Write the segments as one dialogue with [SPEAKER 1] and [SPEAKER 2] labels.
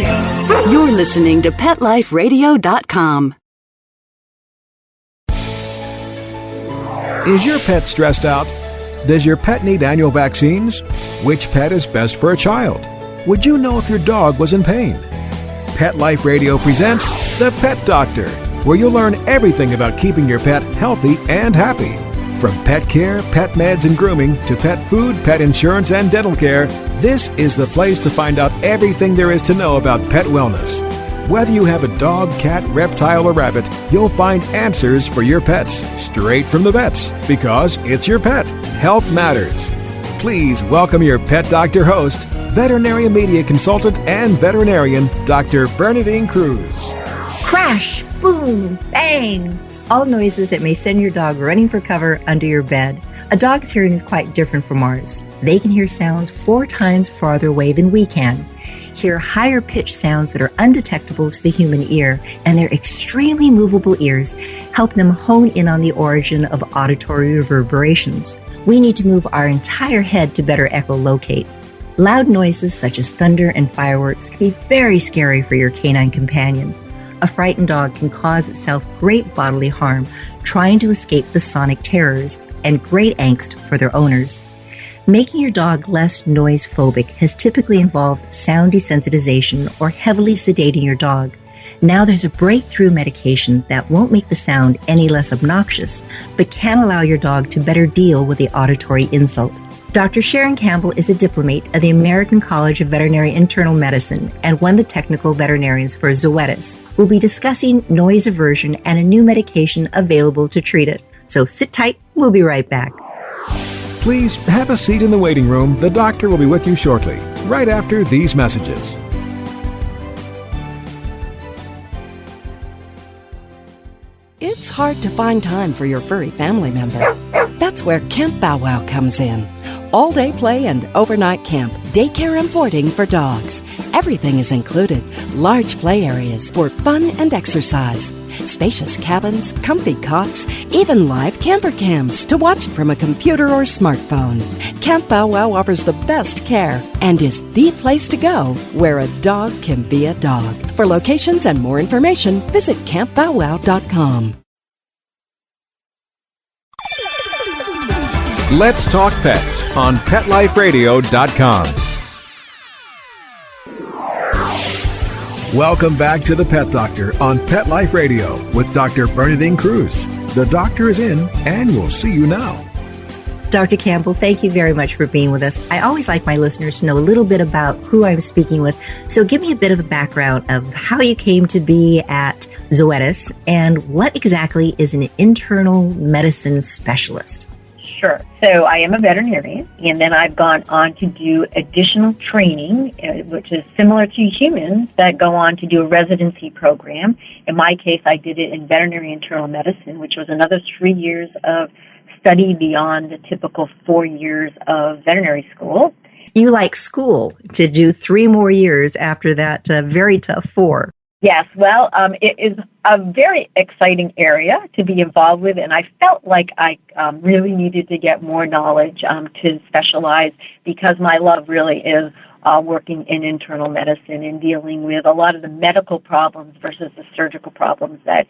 [SPEAKER 1] You're listening to PetLifeRadio.com.
[SPEAKER 2] Is your pet stressed out? Does your pet need annual vaccines? Which pet is best for a child? Would you know if your dog was in pain? Pet Life Radio presents The Pet Doctor, where you'll learn everything about keeping your pet healthy and happy. From pet care, pet meds and grooming, to pet food, pet insurance, and dental care, this is the place to find out everything there is to know about pet wellness. Whether you have a dog, cat, reptile, or rabbit, you'll find answers for your pets straight from the vets, because it's your pet. Health matters. Please welcome your Pet Doctor host, veterinary media consultant and veterinarian, Dr. Bernadine Cruz.
[SPEAKER 3] Crash, boom, bang. All noises that may send your dog running for cover under your bed. A dog's hearing is quite different from ours. They can hear sounds 4 times farther away than we can. Hear higher pitched sounds that are undetectable to the human ear, and their extremely movable ears help them hone in on the origin of auditory reverberations. We need to move our entire head to better echolocate. Loud noises such as thunder and fireworks can be very scary for your canine companion. A frightened dog can cause itself great bodily harm trying to escape the sonic terrors, and great angst for their owners. Making your dog less noise phobic has typically involved sound desensitization or heavily sedating your dog. Now there's a breakthrough medication that won't make the sound any less obnoxious, but can allow your dog to better deal with the auditory insult. Dr. Sharon Campbell is a diplomate of the American College of Veterinary Internal Medicine and one of the technical veterinarians for Zoetis. We'll be discussing noise aversion and a new medication available to treat it. So sit tight, we'll be right back.
[SPEAKER 2] Please have a seat in the waiting room. The doctor will be with you shortly, right after these messages.
[SPEAKER 4] It's hard to find time for your furry family member. That's where Camp Bow Wow comes in. All-day play and overnight camp, daycare and boarding for dogs. Everything is included. Large play areas for fun and exercise. Spacious cabins, comfy cots, even live camper cams to watch from a computer or smartphone. Camp Bow Wow offers the best care and is the place to go where a dog can be a dog. For locations and more information, visit campbowwow.com.
[SPEAKER 2] Let's Talk Pets on PetLifeRadio.com. Welcome back to the Pet Doctor on Pet Life Radio with Dr. Bernadine Cruz. The doctor is in, and we'll see you now.
[SPEAKER 3] Dr. Campbell, thank you very much for being with us. I always like my listeners to know a little bit about who I'm speaking with. So give me a bit of a background of how you came to be at Zoetis and what exactly is an internal medicine specialist?
[SPEAKER 5] Sure. So I am a veterinarian, and then I've gone on to do additional training, which is similar to humans that go on to do a residency program. In my case, I did it in veterinary internal medicine, which was another 3 years of study beyond the typical 4 years of veterinary school.
[SPEAKER 3] You like school to do 3 more years after that very tough 4.
[SPEAKER 5] Yes, well, it is a very exciting area to be involved with, and I felt like I really needed to get more knowledge to specialize, because my love really is working in internal medicine and dealing with a lot of the medical problems versus the surgical problems that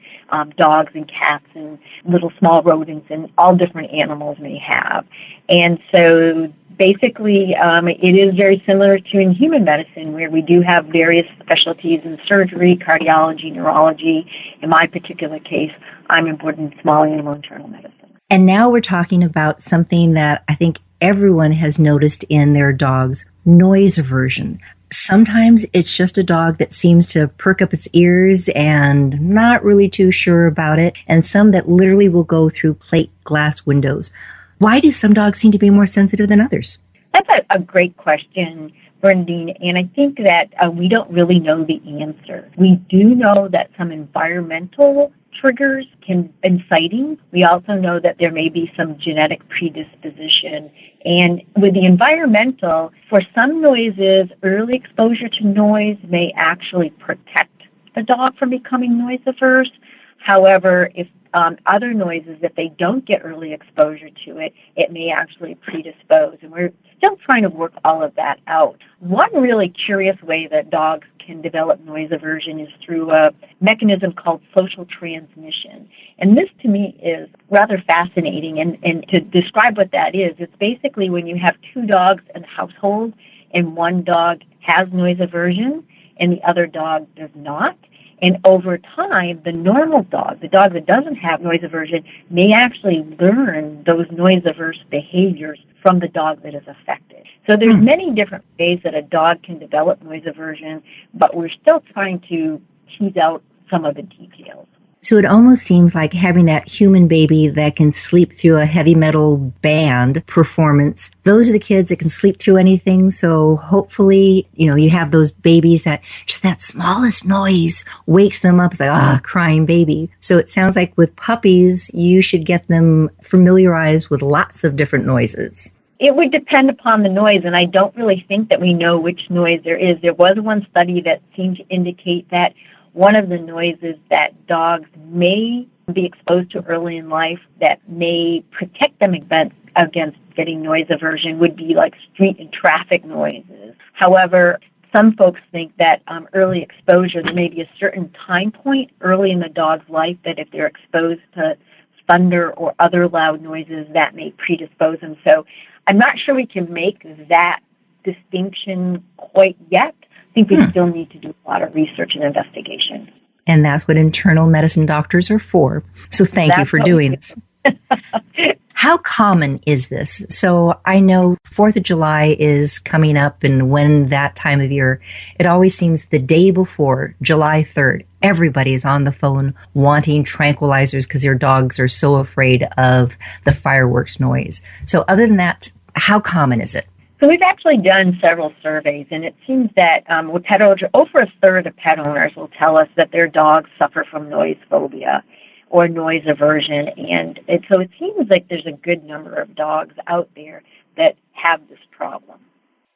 [SPEAKER 5] dogs and cats and little small rodents and all different animals may have. And so basically, it is very similar to in human medicine, where we do have various specialties in surgery, cardiology, neurology. In my particular case, I'm important in small animal internal medicine.
[SPEAKER 3] And now we're talking about something that I think everyone has noticed in their dogs, noise aversion. Sometimes it's just a dog that seems to perk up its ears and not really too sure about it, and some that literally will go through plate glass windows. Why do some dogs seem to be more sensitive than others?
[SPEAKER 5] That's a great question, Bernadine, and I think that we don't really know the answer. We do know that some environmental triggers can inciting. We also know that there may be some genetic predisposition. And with the environmental, for some noises, early exposure to noise may actually protect the dog from becoming noise averse. However, if other noises, if they don't get early exposure to it, it may actually predispose. And we're still trying to work all of that out. One really curious way that dogs can develop noise aversion is through a mechanism called social transmission. And this, to me, is rather fascinating. And to describe what that is, it's basically when you have two dogs in a household and one dog has noise aversion and the other dog does not. And over time, the normal dog, the dog that doesn't have noise aversion, may actually learn those noise-averse behaviors from the dog that is affected. So there's many different ways that a dog can develop noise aversion, but we're still trying to tease out some of the details.
[SPEAKER 3] So it almost seems like having that human baby that can sleep through a heavy metal band performance. Those are the kids that can sleep through anything. So hopefully, you have those babies that just that smallest noise wakes them up. It's like, crying baby. So it sounds like with puppies, you should get them familiarized with lots of different noises.
[SPEAKER 5] It would depend upon the noise, and I don't really think that we know which noise there is. There was one study that seemed to indicate that one of the noises that dogs may be exposed to early in life that may protect them against getting noise aversion would be like street and traffic noises. However, some folks think that early exposure, there may be a certain time point early in the dog's life that if they're exposed to thunder or other loud noises, that may predispose them. So I'm not sure we can make that distinction quite yet. I think we still need to do a lot of research and investigation.
[SPEAKER 3] And that's what internal medicine doctors are for. So thank you for doing this. How common is this? So I know 4th of July is coming up, and when that time of year, it always seems the day before, July 3rd, everybody's on the phone wanting tranquilizers because their dogs are so afraid of the fireworks noise. So other than that, how common is it?
[SPEAKER 5] So we've actually done several surveys, and it seems that with pet owners, over a third of pet owners will tell us that their dogs suffer from noise phobia or noise aversion, and so it seems like there's a good number of dogs out there that have this problem.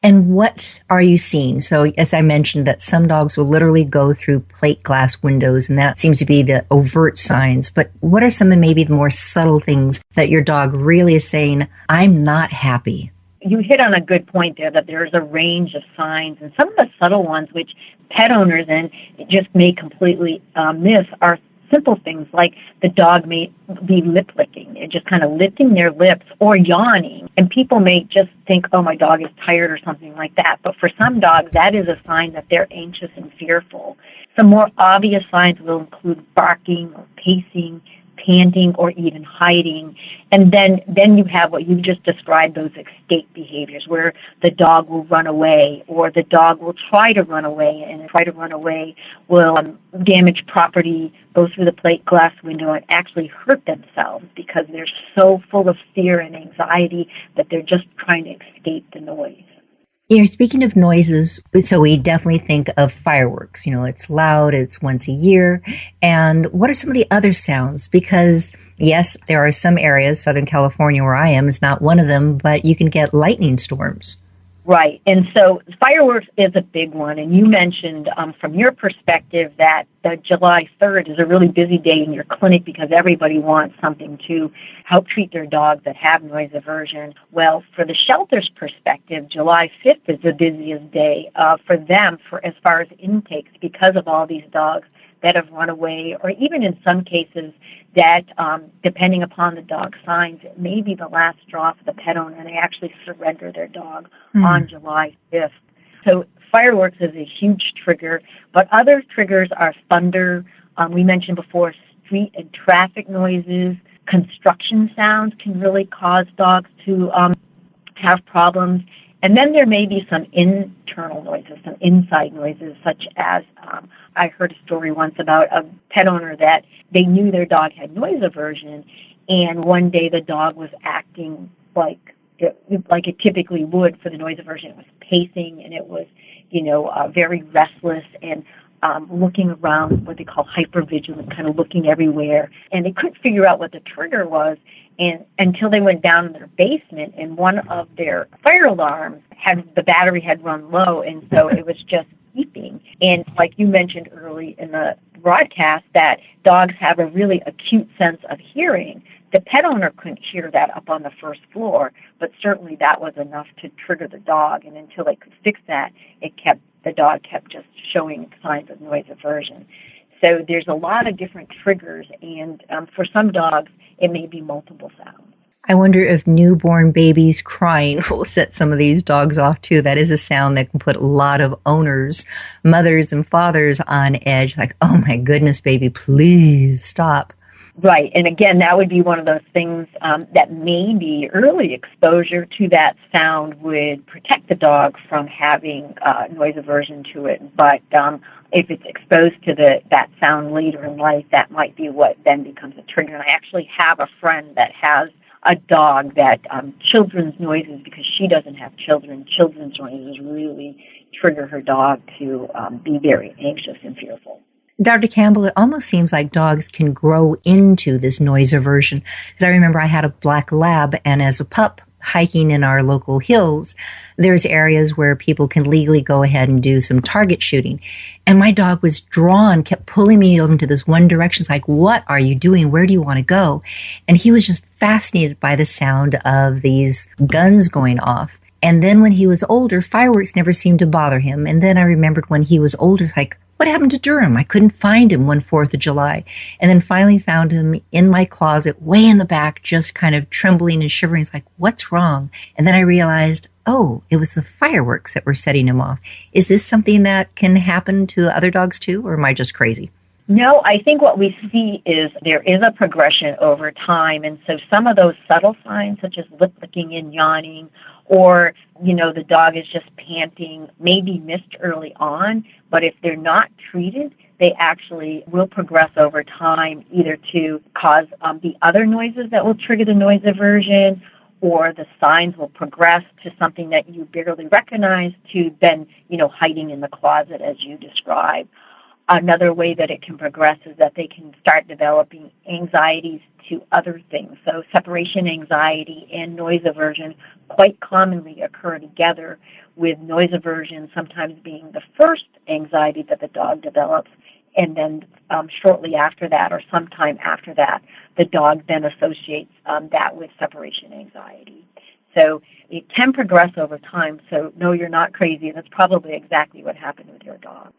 [SPEAKER 3] And what are you seeing? So as I mentioned, that some dogs will literally go through plate glass windows, and that seems to be the overt signs. But what are some of maybe the more subtle things that your dog really is saying, I'm not happy?
[SPEAKER 5] You hit on a good point there, that there's a range of signs, and some of the subtle ones which pet owners and just may completely miss are simple things like the dog may be lip licking and just kind of lifting their lips or yawning. And people may just think, oh, my dog is tired or something like that. But for some dogs, that is a sign that they're anxious and fearful. Some more obvious signs will include barking or pacing, panting, or even hiding. And then you have what you just described, those escape behaviors where the dog will run away or the dog will try to run away, and try to run away will damage property, go through the plate glass window, and actually hurt themselves because they're so full of fear and anxiety that they're just trying to escape the noise.
[SPEAKER 3] Speaking of noises, so we definitely think of fireworks. It's loud, it's once a year. And what are some of the other sounds? Because, yes, there are some areas, Southern California where I am is not one of them, but you can get lightning storms.
[SPEAKER 5] Right. And so fireworks is a big one. And you mentioned from your perspective that July 3rd is a really busy day in your clinic because everybody wants something to help treat their dogs that have noise aversion. Well, for the shelter's perspective, July 5th is the busiest day for them for as far as intakes because of all these dogs that have run away, or even in some cases that, depending upon the dog's signs, it may be the last straw for the pet owner, and they actually surrender their dog on July 5th. So fireworks is a huge trigger, but other triggers are thunder. We mentioned before street and traffic noises. Construction sounds can really cause dogs to have problems. And then there may be some internal noises, some inside noises, such as I heard a story once about a pet owner that they knew their dog had noise aversion, and one day the dog was acting like it typically would for the noise aversion. It was pacing, and it was, very restless and looking around, what they call hypervigilant, kind of looking everywhere. And they couldn't figure out what the trigger was until they went down in their basement, and one of their fire alarms the battery had run low, and so it was just beeping. And like you mentioned early in the broadcast, that dogs have a really acute sense of hearing. The pet owner couldn't hear that up on the first floor, but certainly that was enough to trigger the dog. And until they could fix that, the dog kept just showing signs of noise aversion. So there's a lot of different triggers, and for some dogs, it may be multiple sounds.
[SPEAKER 3] I wonder if newborn babies crying will set some of these dogs off too. That is a sound that can put a lot of owners, mothers and fathers on edge. Like, oh my goodness, baby, please stop.
[SPEAKER 5] Right. And again, that would be one of those things that maybe early exposure to that sound would protect the dog from having noise aversion to it. But if it's exposed to that sound later in life, that might be what then becomes a trigger. And I actually have a friend that has a dog that children's noises, because she doesn't have children, children's noises really trigger her dog to be very anxious and fearful.
[SPEAKER 3] Dr. Campbell, it almost seems like dogs can grow into this noise aversion. Because I remember I had a black lab, and as a pup hiking in our local hills, there's areas where people can legally go ahead and do some target shooting. And my dog was drawn, kept pulling me over into this one direction. It's like, what are you doing? Where do you want to go? And he was just fascinated by the sound of these guns going off. And then when he was older, fireworks never seemed to bother him. And then I remembered when he was older, it's like, what happened to Durham? I couldn't find him one 4th of July. And then finally found him in my closet, way in the back, just kind of trembling and shivering. It's like, what's wrong? And then I realized, oh, it was the fireworks that were setting him off. Is this something that can happen to other dogs too, or am I just crazy?
[SPEAKER 5] No, I think what we see is there is a progression over time. And so some of those subtle signs, such as lip licking and yawning, or, the dog is just panting, may be missed early on, but if they're not treated, they actually will progress over time, either to cause the other noises that will trigger the noise aversion, or the signs will progress to something that you barely recognize, to then, hiding in the closet as you described. Another way that it can progress is that they can start developing anxieties to other things. So separation anxiety and noise aversion quite commonly occur together, with noise aversion sometimes being the first anxiety that the dog develops, and then shortly after that, or sometime after that, the dog then associates that with separation anxiety. So it can progress over time. So no, you're not crazy. That's probably exactly what happened with your dog.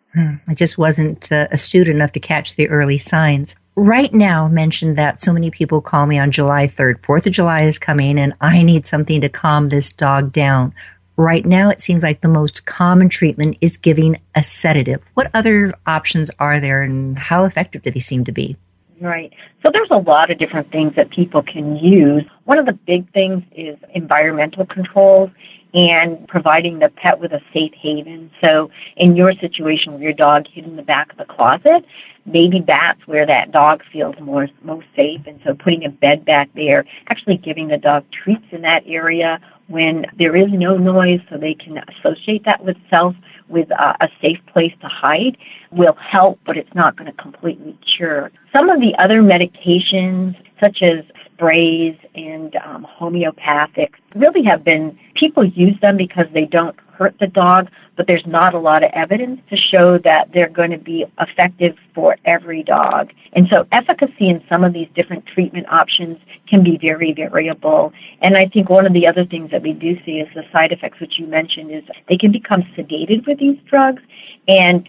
[SPEAKER 3] I just wasn't astute enough to catch the early signs. Right now, mentioned that so many people call me on July 3rd. 4th of July is coming, and I need something to calm this dog down. Right now, it seems like the most common treatment is giving a sedative. What other options are there, and how effective do they seem to be?
[SPEAKER 5] Right. So there's a lot of different things that people can use. One of the big things is environmental controls and providing the pet with a safe haven. So in your situation with your dog hid in the back of the closet, maybe that's where that dog feels most safe. And so putting a bed back there, actually giving the dog treats in that area when there is no noise, so they can associate that with self, with a safe place to hide, will help, but it's not going to completely cure. Some of the other medications, such as sprays and homeopathic, really have been, people use them because they don't hurt the dog, but there's not a lot of evidence to show that they're going to be effective for every dog. And so efficacy in some of these different treatment options can be very variable. And I think one of the other things that we do see is the side effects, which you mentioned, is they can become sedated with these drugs. And,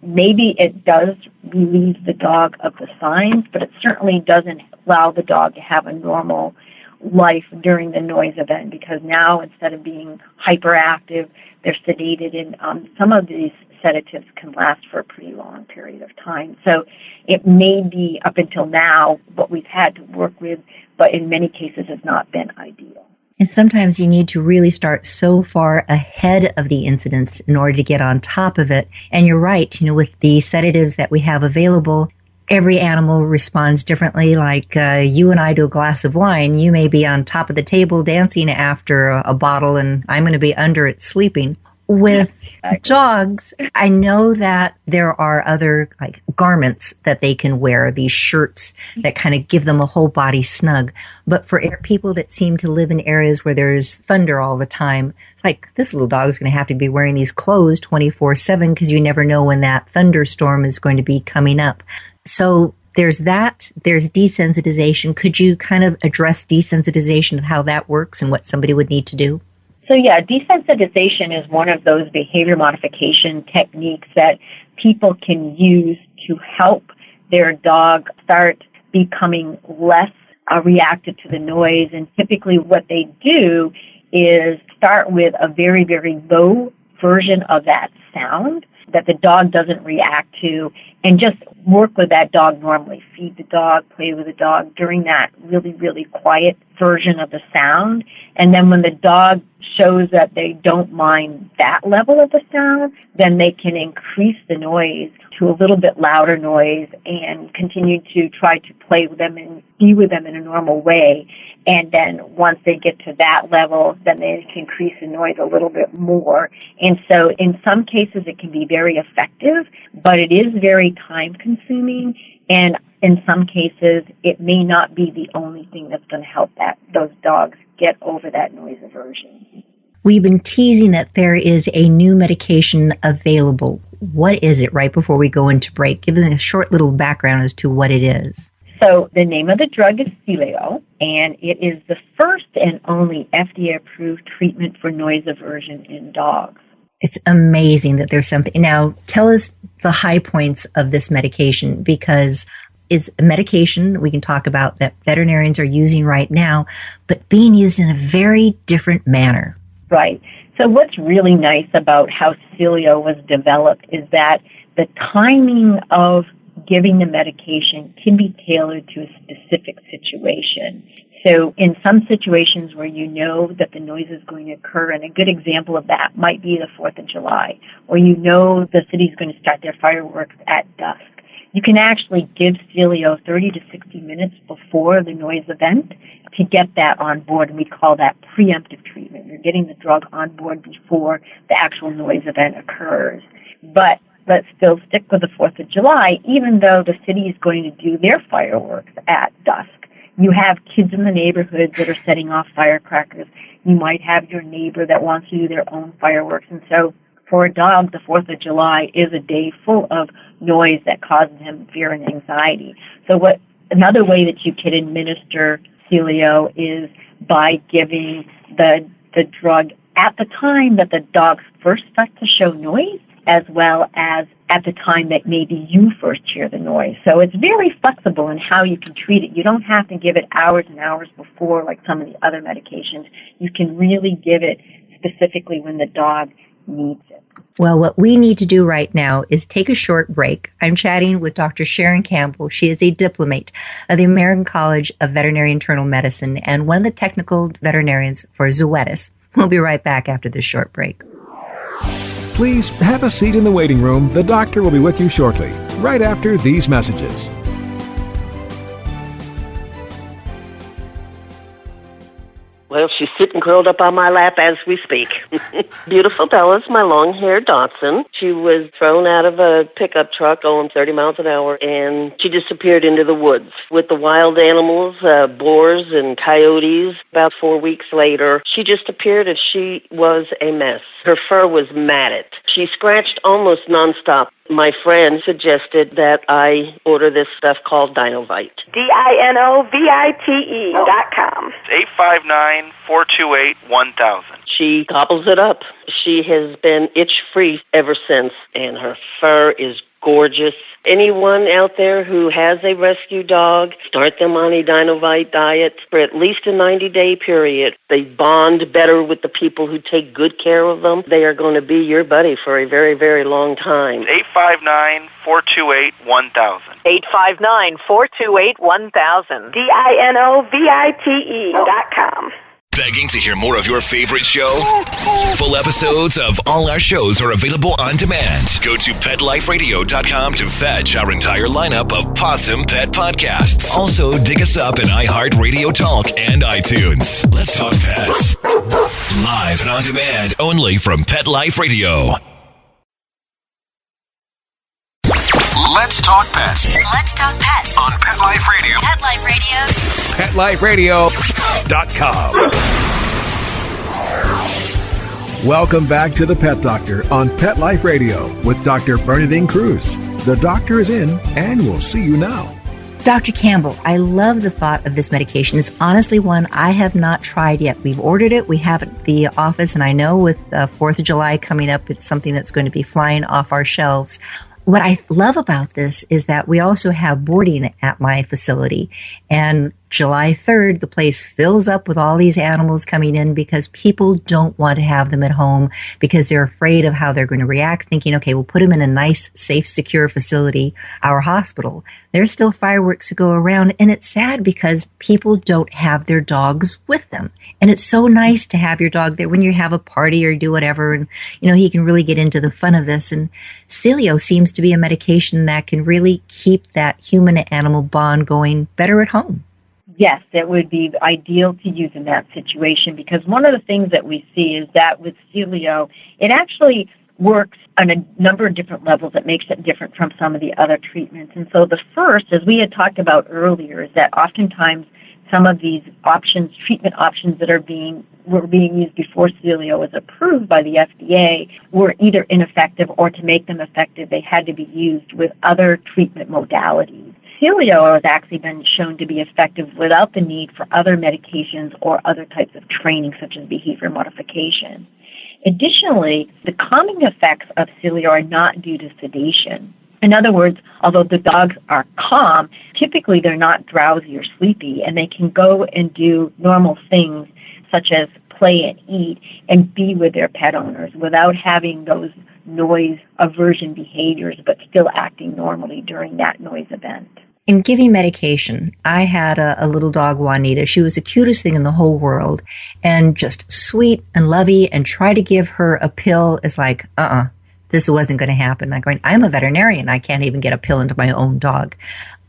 [SPEAKER 5] maybe it does relieve the dog of the signs, but it certainly doesn't allow the dog to have a normal life during the noise event, because now instead of being hyperactive, they're sedated, and some of these sedatives can last for a pretty long period of time. So it may be, up until now, what we've had to work with, but in many cases has not been ideal.
[SPEAKER 3] And sometimes you need to really start so far ahead of the incidents in order to get on top of it. And you're right, with the sedatives that we have available, every animal responds differently. Like you and I do a glass of wine, you may be on top of the table dancing after a bottle, and I'm going to be under it sleeping. With dogs, I know that there are other garments that they can wear, these shirts that kind of give them a whole body snug. But for people that seem to live in areas where there's thunder all the time, it's like this little dog is going to have to be wearing these clothes 24/7 because you never know when that thunderstorm is going to be coming up. So there's that. There's desensitization. Could you kind of address desensitization of how that works and what somebody would need to do?
[SPEAKER 5] So yeah, desensitization is one of those behavior modification techniques that people can use to help their dog start becoming less reactive to the noise. And typically what they do is start with a very, very low version of that sound that the dog doesn't react to, and just work with that dog normally. Feed the dog, play with the dog during that really, really quiet version of the sound. And then when the dog shows that they don't mind that level of the sound, then they can increase the noise to a little bit louder noise and continue to try to play with them and be with them in a normal way. And then once they get to that level, then they can increase the noise a little bit more. And so in some cases it can be very effective, but it is very time consuming. And in some cases it may not be the only thing that's going to help those dogs get over that noise aversion.
[SPEAKER 3] We've been teasing that there is a new medication available. What is it right before we go into break? Give them a short little background as to what it is.
[SPEAKER 5] So the name of the drug is Celio, and it is the first and only FDA-approved treatment for noise aversion in dogs.
[SPEAKER 3] It's amazing that there's something. Now, tell us the high points of this medication, because it's a medication we can talk about that veterinarians are using right now, but being used in a very different manner.
[SPEAKER 5] Right. So what's really nice about how Celio was developed is that the timing of giving the medication can be tailored to a specific situation. So in some situations where you know that the noise is going to occur, and a good example of that might be the 4th of July, or you know the city's going to start their fireworks at dusk, you can actually give Celio 30 to 60 minutes before the noise event to get that on board, and we call that preemptive treatment. You're getting the drug on board before the actual noise event occurs. But let's still stick with the 4th of July, even though the city is going to do their fireworks at dusk. You have kids in the neighborhoods that are setting off firecrackers. You might have your neighbor that wants to do their own fireworks. And so for a dog, the 4th of July is a day full of noise that causes him fear and anxiety. So another way that you can administer Celio is by giving the drug at the time that the dog first starts to show noise, as well as at the time that maybe you first hear the noise. So it's very flexible in how you can treat it. You don't have to give it hours and hours before like some of the other medications. You can really give it specifically when the dog needs it.
[SPEAKER 3] Well, what we need to do right now is take a short break. I'm chatting with Dr. Sharon Campbell. She is a diplomate of the American College of Veterinary Internal Medicine and one of the technical veterinarians for Zoetis. We'll be right back after this short break.
[SPEAKER 2] Please have a seat in the waiting room. The doctor will be with you shortly, right after these messages.
[SPEAKER 6] Well, she's sitting curled up on my lap as we speak. Beautiful Bella's my long-haired Dachshund. She was thrown out of a pickup truck going 30 miles an hour, and she disappeared into the woods with the wild animals, boars and coyotes. About 4 weeks later, she just appeared and she was a mess. Her fur was matted. She scratched almost nonstop. My friend suggested that I order this stuff called Dinovite.
[SPEAKER 7] DINOVITE.com.
[SPEAKER 8] 859-428-1000.
[SPEAKER 6] She gobbles it up. She has been itch-free ever since, and her fur is gorgeous. Anyone out there who has a rescue dog, start them on a Dinovite diet for at least a 90-day period. They bond better with the people who take good care of them. They are going to be your buddy for a very, very long time.
[SPEAKER 8] 859-428-1000.
[SPEAKER 7] 859-428-1000. DINOVITE.com.
[SPEAKER 9] Begging to hear more of your favorite show? Full episodes of all our shows are available on demand. Go to PetLifeRadio.com to fetch our entire lineup of Possum Pet podcasts. Also, dig us up in iHeartRadio Talk and iTunes. Let's talk pets. Live and on demand only from Pet Life Radio.
[SPEAKER 10] Let's talk pets.
[SPEAKER 1] Let's talk pets
[SPEAKER 10] On Pet Life Radio.
[SPEAKER 1] Pet Life Radio.
[SPEAKER 2] PetLifeRadio.com. Welcome back to the Pet Doctor on Pet Life Radio with Dr. Bernadine Cruz. The doctor is in and will see you now.
[SPEAKER 3] Dr. Campbell, I love the thought of this medication. It's honestly one I have not tried yet. We've ordered it. We have it at the office, and I know with 4th of July coming up, it's something that's going to be flying off our shelves. What I love about this is that we also have boarding at my facility, and July 3rd, the place fills up with all these animals coming in because people don't want to have them at home because they're afraid of how they're going to react, thinking, okay, we'll put them in a nice, safe, secure facility, our hospital. There's still fireworks to go around, and it's sad because people don't have their dogs with them. And it's so nice to have your dog there when you have a party or do whatever, and, he can really get into the fun of this. And Celio seems to be a medication that can really keep that human-animal bond going better at home.
[SPEAKER 5] Yes, it would be ideal to use in that situation because one of the things that we see is that with Celio, it actually works on a number of different levels that makes it different from some of the other treatments. And so the first, as we had talked about earlier, is that oftentimes some of these options, treatment options that were being used before Celio was approved by the FDA were either ineffective or to make them effective, they had to be used with other treatment modalities. Celio has actually been shown to be effective without the need for other medications or other types of training, such as behavior modification. Additionally, the calming effects of Celio are not due to sedation. In other words, although the dogs are calm, typically they're not drowsy or sleepy, and they can go and do normal things such as play and eat and be with their pet owners without having those noise aversion behaviors, but still acting normally during that noise event.
[SPEAKER 3] In giving medication, I had a little dog, Juanita. She was the cutest thing in the whole world and just sweet and lovey, and try to give her a pill is like, this wasn't going to happen. I'm a veterinarian. I can't even get a pill into my own dog.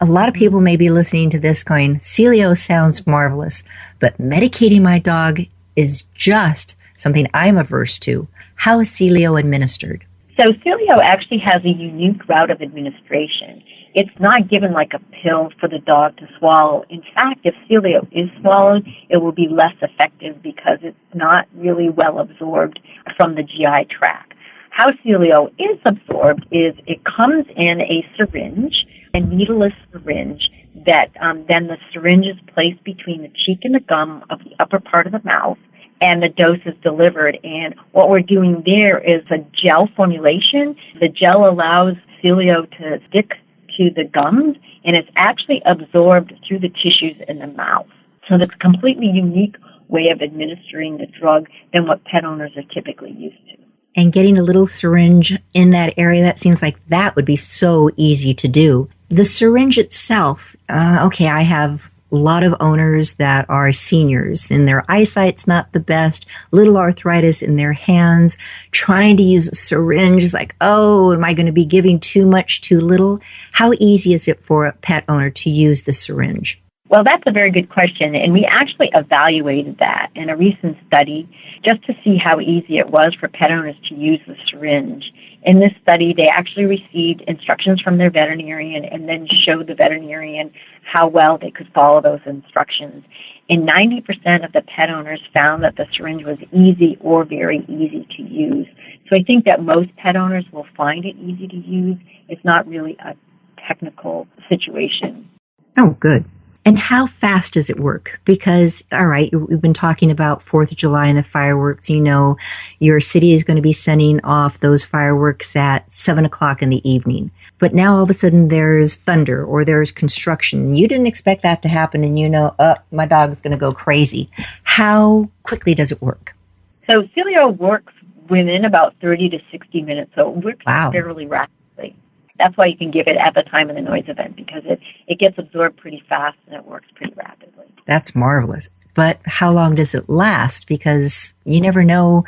[SPEAKER 3] A lot of people may be listening to this going, Celio sounds marvelous, but medicating my dog is just something I'm averse to. How is Celio administered?
[SPEAKER 5] So Celio actually has a unique route of administration. It's not given like a pill for the dog to swallow. In fact, if Celio is swallowed, it will be less effective because it's not really well absorbed from the GI tract. How Celio is absorbed is it comes in a syringe, a needleless syringe, that then the syringe is placed between the cheek and the gum of the upper part of the mouth, and the dose is delivered. And what we're doing there is a gel formulation. The gel allows Celio to stick to the gums, and it's actually absorbed through the tissues in the mouth. So that's a completely unique way of administering the drug than what pet owners are typically used to.
[SPEAKER 3] And getting a little syringe in that area, that seems like that would be so easy to do. The syringe itself, I have a lot of owners that are seniors and their eyesight's not the best, little arthritis in their hands, trying to use a syringe is like, am I going to be giving too much, too little? How easy is it for a pet owner to use the syringe?
[SPEAKER 5] Well, that's a very good question, and we actually evaluated that in a recent study just to see how easy it was for pet owners to use the syringe. In this study, they actually received instructions from their veterinarian and then showed the veterinarian how well they could follow those instructions. And 90% of the pet owners found that the syringe was easy or very easy to use. So I think that most pet owners will find it easy to use. It's not really a technical situation.
[SPEAKER 3] Oh, good. And how fast does it work? Because, all right, we've been talking about 4th of July and the fireworks. Your city is going to be sending off those fireworks at 7 o'clock in the evening. But now all of a sudden there's thunder or there's construction. You didn't expect that to happen, and my dog's going to go crazy. How quickly does it work?
[SPEAKER 5] So Celio works within about 30 to 60 minutes, so it works fairly rapidly. That's why you can give it at the time of the noise event, because it gets absorbed pretty fast and it works pretty rapidly.
[SPEAKER 3] That's marvelous. But how long does it last? Because you never know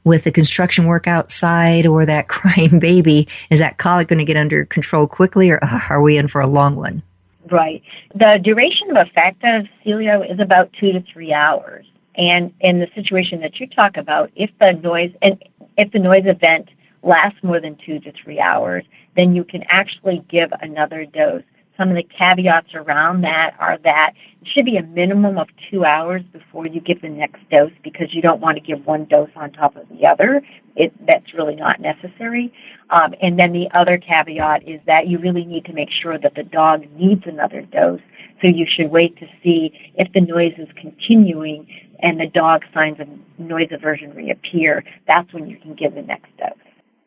[SPEAKER 3] with the construction work outside or that crying baby, is that colic going to get under control quickly, or are we in for a long one? Right.
[SPEAKER 5] The duration of effect of Celio is about 2 to 3 hours. And in the situation that you talk about, if the noise event lasts more than 2 to 3 hours, then you can actually give another dose. some of the caveats around that are that it should be a minimum of 2 hours before you give the next dose, because you don't want to give one dose on top of the other. That's really not necessary. And then the other caveat is that you really need to make sure that the dog needs another dose. So you should wait to see if the noise is continuing and the dog signs of noise aversion reappear. That's when you can give the next dose.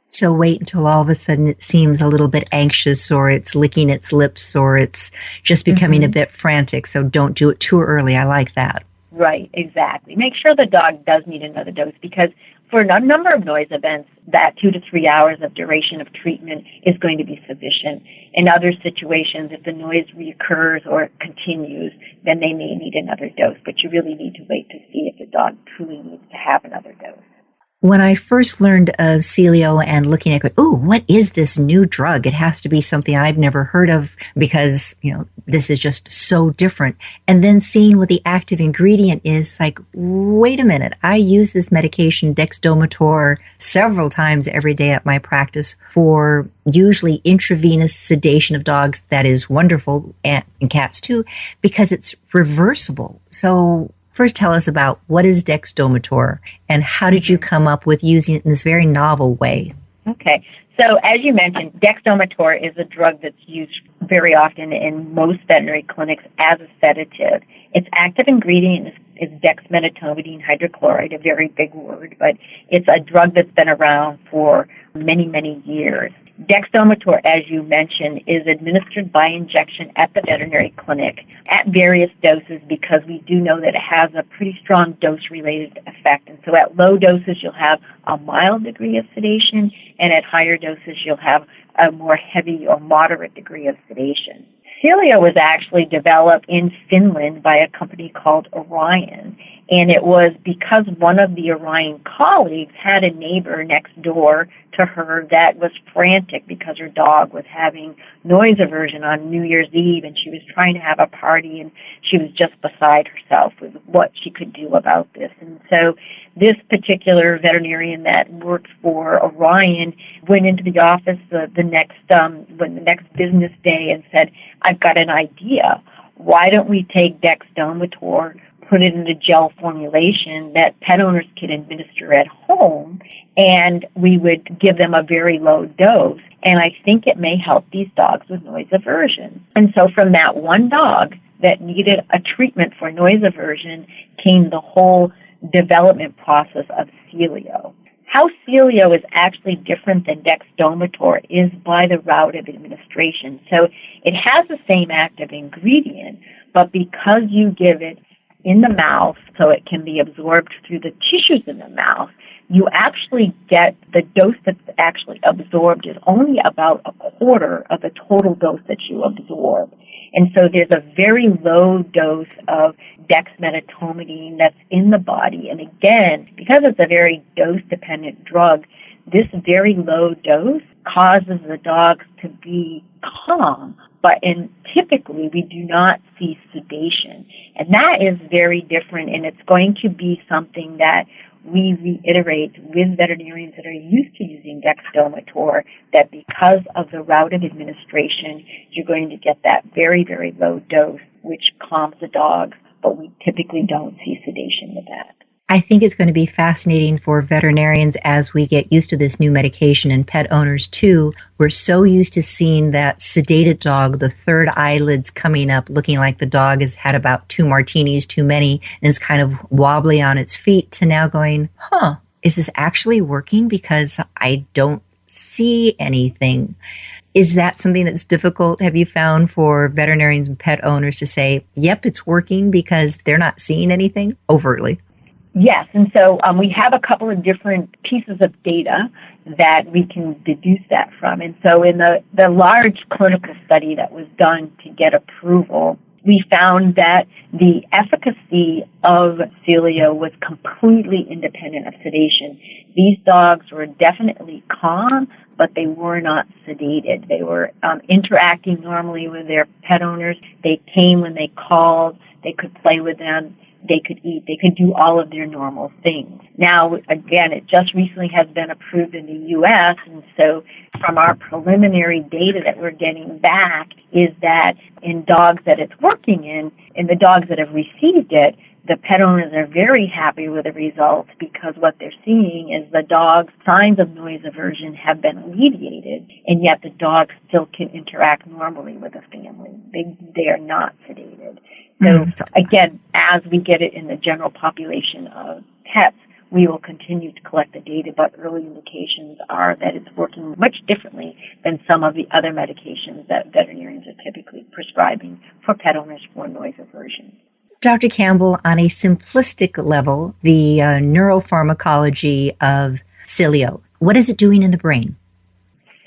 [SPEAKER 3] So wait until all of a sudden it seems a little bit anxious, or it's licking its lips, or it's just becoming a bit frantic. So don't do it too early. I like that.
[SPEAKER 5] Right, exactly. Make sure the dog does need another dose, because for a number of noise events, that 2 to 3 hours of duration of treatment is going to be sufficient. In other situations, if the noise reoccurs or continues, then they may need another dose. But you really need to wait to see if the dog truly needs to have another dose.
[SPEAKER 3] When I first learned of Celio and looking at it, oh, what is this new drug? It has to be something I've never heard of, because, this is just so different. And then seeing what the active ingredient is, like, wait a minute, I use this medication, dexdomitor, several times every day at my practice for usually intravenous sedation of dogs. That is wonderful, and cats too, because it's reversible. So first, tell us about what is dexdomitor and how did you come up with using it in this very novel way?
[SPEAKER 5] Okay. So as you mentioned, dexdomitor is a drug that's used very often in most veterinary clinics as a sedative. Its active ingredient is dexmedetomidine hydrochloride, a very big word, but it's a drug that's been around for many, many years. Dexdomitor, as you mentioned, is administered by injection at the veterinary clinic at various doses, because we do know that it has a pretty strong dose-related effect. And so at low doses, you'll have a mild degree of sedation, and at higher doses, you'll have a more heavy or moderate degree of sedation. Celio was actually developed in Finland by a company called Orion, and it was because one of the Orion colleagues had a neighbor next door to her that was frantic because her dog was having noise aversion on New Year's Eve, and she was trying to have a party, and she was just beside herself with what she could do about this. And so this particular veterinarian that worked for Orion went into the office the next business day and said, I've got an idea. Why don't we take dexdomitor, put it in a gel formulation that pet owners can administer at home, and we would give them a very low dose. And I think it may help these dogs with noise aversion. And so from that one dog that needed a treatment for noise aversion came the whole development process of Celio. How Celio is actually different than dexdomitor is by the route of administration. So it has the same active ingredient, but because you give it in the mouth so it can be absorbed through the tissues in the mouth, you actually get the dose that's actually absorbed is only about a quarter of the total dose that you absorb. And so there's a very low dose of dexmedetomidine that's in the body. And again, because it's a very dose-dependent drug, this very low dose causes the dogs to be calm. But typically, we do not see sedation. And that is very different, and it's going to be something that we reiterate with veterinarians that are used to using dexdomitor, that because of the route of administration, you're going to get that very, very low dose, which calms the dogs, but we typically don't see sedation with that.
[SPEAKER 3] I think it's going to be fascinating for veterinarians as we get used to this new medication, and pet owners too. We're so used to seeing that sedated dog, the third eyelids coming up, looking like the dog has had about 2 martinis too many and is kind of wobbly on its feet, to now going, is this actually working? Because I don't see anything. Is that something that's difficult, have you found, for veterinarians and pet owners to say, yep, it's working, because they're not seeing anything overtly?
[SPEAKER 5] Yes, and so we have a couple of different pieces of data that we can deduce that from. And so in the large clinical study that was done to get approval, we found that the efficacy of Celio was completely independent of sedation. These dogs were definitely calm, but they were not sedated. They were interacting normally with their pet owners. They came when they called. They could play with them. they could eat. They could do all of their normal things. Now, again, it just recently has been approved in the U.S., and so from our preliminary data that we're getting back is that in dogs that it's working in the dogs that have received it, the pet owners are very happy with the results because what they're seeing is the dog's signs of noise aversion have been alleviated, and yet the dog still can interact normally with the family. They are not sedated. So again, as we get it in the general population of pets, we will continue to collect the data, but early indications are that it's working much differently than some of the other medications that veterinarians are typically prescribing for pet owners for noise aversion.
[SPEAKER 3] Dr. Campbell, on a simplistic level, the neuropharmacology of Cilio, what is it doing in the brain?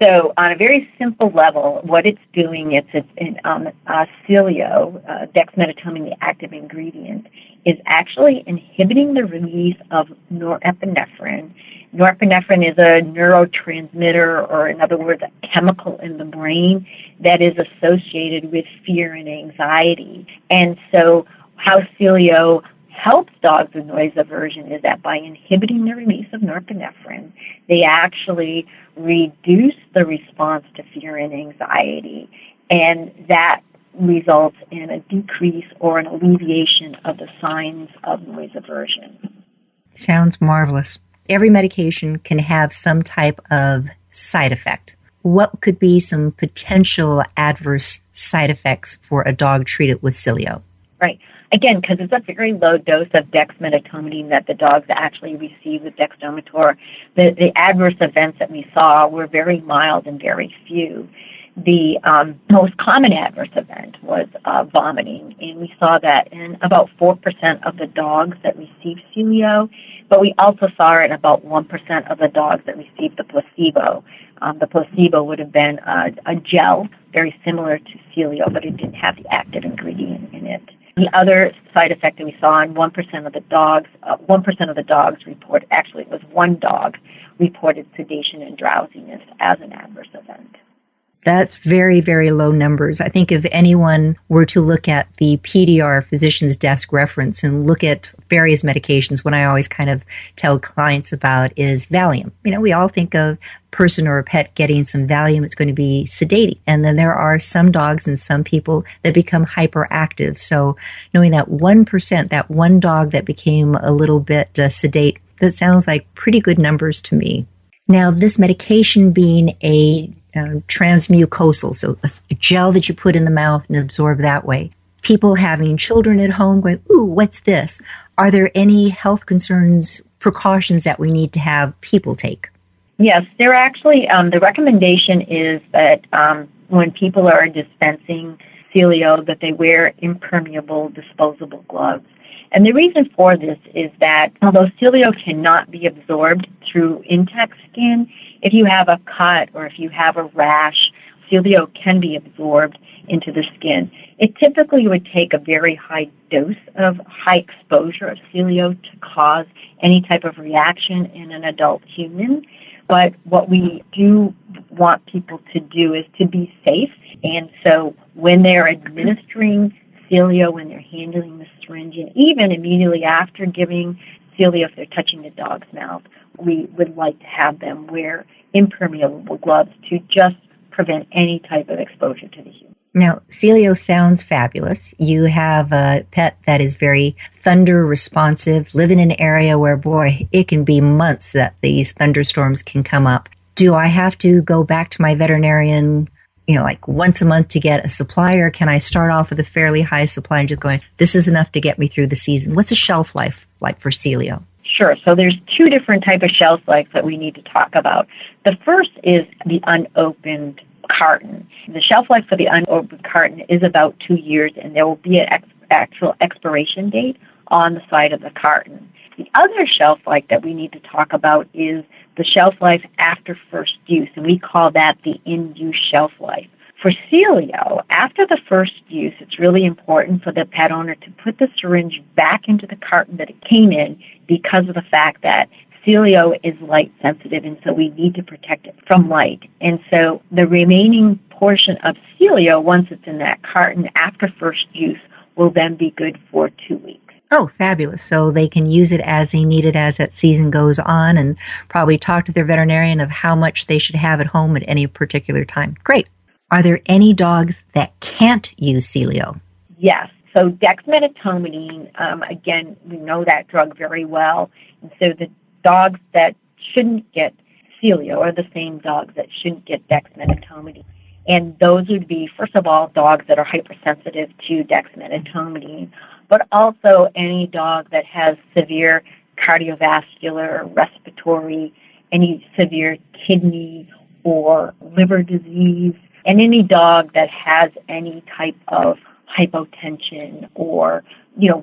[SPEAKER 5] So on a very simple level, what it's doing, it's in Cilio, dexmedetomidine, the active ingredient, is actually inhibiting the release of norepinephrine. Norepinephrine is a neurotransmitter, or in other words, a chemical in the brain that is associated with fear and anxiety. And so how Cilio helps dogs with noise aversion is that by inhibiting the release of norepinephrine, they actually reduce the response to fear and anxiety, and that results in a decrease or an alleviation of the signs of noise aversion.
[SPEAKER 3] Sounds marvelous. Every medication can have some type of side effect. What could be some potential adverse side effects for a dog treated with Cilio?
[SPEAKER 5] Right. Again, because it's a very low dose of dexmedetomidine that the dogs actually receive with dexdomitor, the adverse events that we saw were very mild and very few. The most common adverse event was vomiting, and we saw that in about 4% of the dogs that received Cilio, but we also saw it in about 1% of the dogs that received the placebo. The placebo would have been a gel, very similar to Cilio, but it didn't have the active ingredient in it. The other side effect that we saw in 1% of the dogs reported, actually it was one dog, reported sedation and drowsiness as an adverse event.
[SPEAKER 3] That's very, very low numbers. I think if anyone were to look at the PDR, physician's desk reference, and look at various medications, what I always kind of tell clients about is Valium. You know, we all think of person or a pet getting some Valium, it's going to be sedating. And then there are some dogs and some people that become hyperactive. So knowing that 1%, that one dog that became a little bit sedate, that sounds like pretty good numbers to me. Now, this medication being a transmucosal, so a gel that you put in the mouth and absorb that way. People having children at home going, ooh, what's this? Are there any health concerns, precautions that we need to have people take?
[SPEAKER 5] Yes, there actually, the recommendation is that when people are dispensing Cilio, that they wear impermeable disposable gloves. And the reason for this is that although Cilio cannot be absorbed through intact skin, if you have a cut or if you have a rash, Cilio can be absorbed into the skin. It typically would take a very high dose of high exposure of Cilio to cause any type of reaction in an adult human. But what we do want people to do is to be safe. And so when they're administering Cilio, when they're handling the syringe, and even immediately after giving Cilio, if they're touching the dog's mouth, we would like to have them wear impermeable gloves to just prevent any type of exposure to the human.
[SPEAKER 3] Now, Cilio sounds fabulous. You have a pet that is very thunder responsive, live in an area where, boy, it can be months that these thunderstorms can come up. Do I have to go back to my veterinarian, like once a month to get a supply, or can I start off with a fairly high supply and just going, this is enough to get me through the season? What's a shelf life like for Cilio?
[SPEAKER 5] Sure. So there's two different types of shelf life that we need to talk about. The first is the unopened carton. The shelf life for the unopened carton is about 2 years, and there will be an actual expiration date on the side of the carton. The other shelf life that we need to talk about is the shelf life after first use, and we call that the in-use shelf life. For Cilio, after the first use, it's really important for the pet owner to put the syringe back into the carton that it came in, because of the fact that Cilio is light sensitive, and so we need to protect it from light. And so the remaining portion of Cilio, once it's in that carton after first use, will then be good for 2 weeks.
[SPEAKER 3] Oh, fabulous. So they can use it as they need it as that season goes on and probably talk to their veterinarian of how much they should have at home at any particular time. Great. Are there any dogs that can't use Celio?
[SPEAKER 5] Yes. So dexmedetomidine, again, we know that drug very well. And so the dogs that shouldn't get Celio are the same dogs that shouldn't get dexmedetomidine. And those would be, first of all, dogs that are hypersensitive to dexmedetomidine, but also any dog that has severe cardiovascular, respiratory, any severe kidney or liver disease, and any dog that has any type of hypotension or,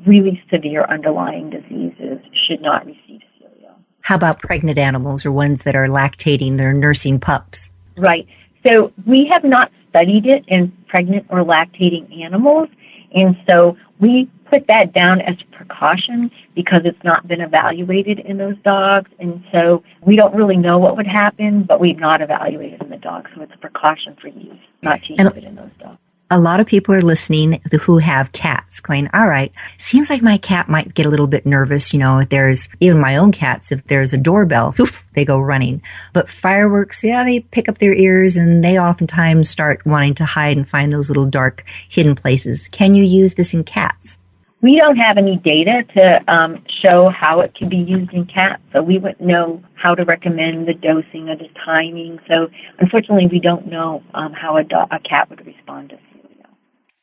[SPEAKER 5] really severe underlying diseases should not receive Celio.
[SPEAKER 3] How about pregnant animals or ones that are lactating or nursing pups?
[SPEAKER 5] Right. So we have not studied it in pregnant or lactating animals, and so we put that down as a precaution because it's not been evaluated in those dogs, and so we don't really know what would happen, but we've not evaluated in the dogs, so it's a precaution for use, not to use it in those dogs.
[SPEAKER 3] A lot of people are listening who have cats going, all right, seems like my cat might get a little bit nervous. If there's, even my own cats, if there's a doorbell, poof, they go running. But fireworks, they pick up their ears and they oftentimes start wanting to hide and find those little dark hidden places. Can you use this in cats?
[SPEAKER 5] We don't have any data to show how it can be used in cats, so we wouldn't know how to recommend the dosing or the timing. So unfortunately, we don't know how a cat would respond to Celio.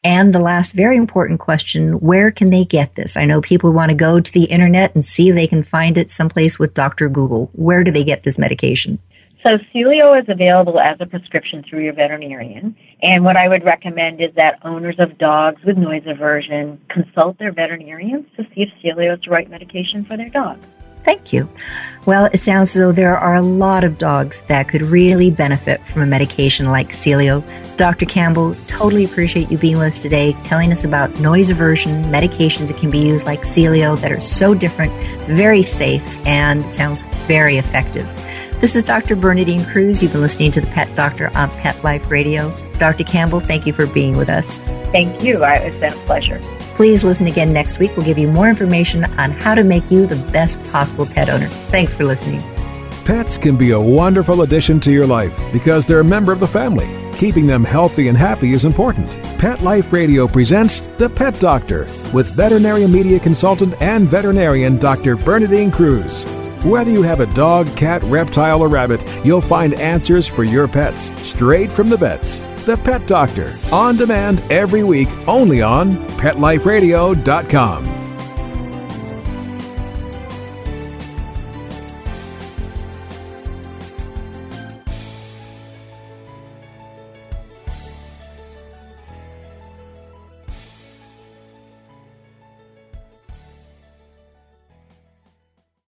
[SPEAKER 3] And the last very important question, where can they get this? I know people want to go to the internet and see if they can find it someplace with Dr. Google. Where do they get this medication?
[SPEAKER 5] So Celio is available as a prescription through your veterinarian. And what I would recommend is that owners of dogs with noise aversion consult their veterinarians to see if Celio is the right medication for their dog.
[SPEAKER 3] Thank you. Well, it sounds as though there are a lot of dogs that could really benefit from a medication like Celio. Dr. Campbell, totally appreciate you being with us today, telling us about noise aversion, medications that can be used like Celio that are so different, very safe, and sounds very effective. This is Dr. Bernadine Cruz. You've been listening to The Pet Doctor on Pet Life Radio. Dr. Campbell, thank you for being with us.
[SPEAKER 5] Thank you. It's been a pleasure.
[SPEAKER 3] Please listen again next week. We'll give you more information on how to make you the best possible pet owner. Thanks for listening.
[SPEAKER 2] Pets can be a wonderful addition to your life because they're a member of the family. Keeping them healthy and happy is important. Pet Life Radio presents The Pet Doctor with veterinary media consultant and veterinarian Dr. Bernadine Cruz. Whether you have a dog, cat, reptile, or rabbit, you'll find answers for your pets straight from the vets. The Pet Doctor, on demand every week, only on PetLifeRadio.com.